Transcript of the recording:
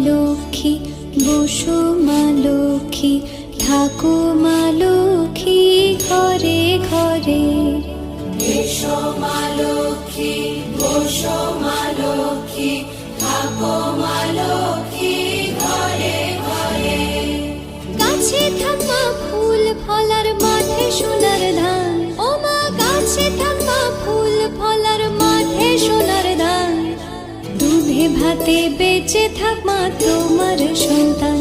লক্ষ্মী, বসো মা লক্ষ্মী, থাকো মা লক্ষ্মী ঘরে ঘরে। এসো মা লক্ষ্মী, বসো মা লক্ষ্মী, থাকো মা লক্ষ্মী ঘরে ঘরে। গাছে থাকা ফুল ফলার মাঠে সোনার ধান, ও মা গাছে থাকা ফুল ফলার মাঠে সোনার ধান। দুধে ভাতে বেঁচে থাক মা তোমার সন্তান।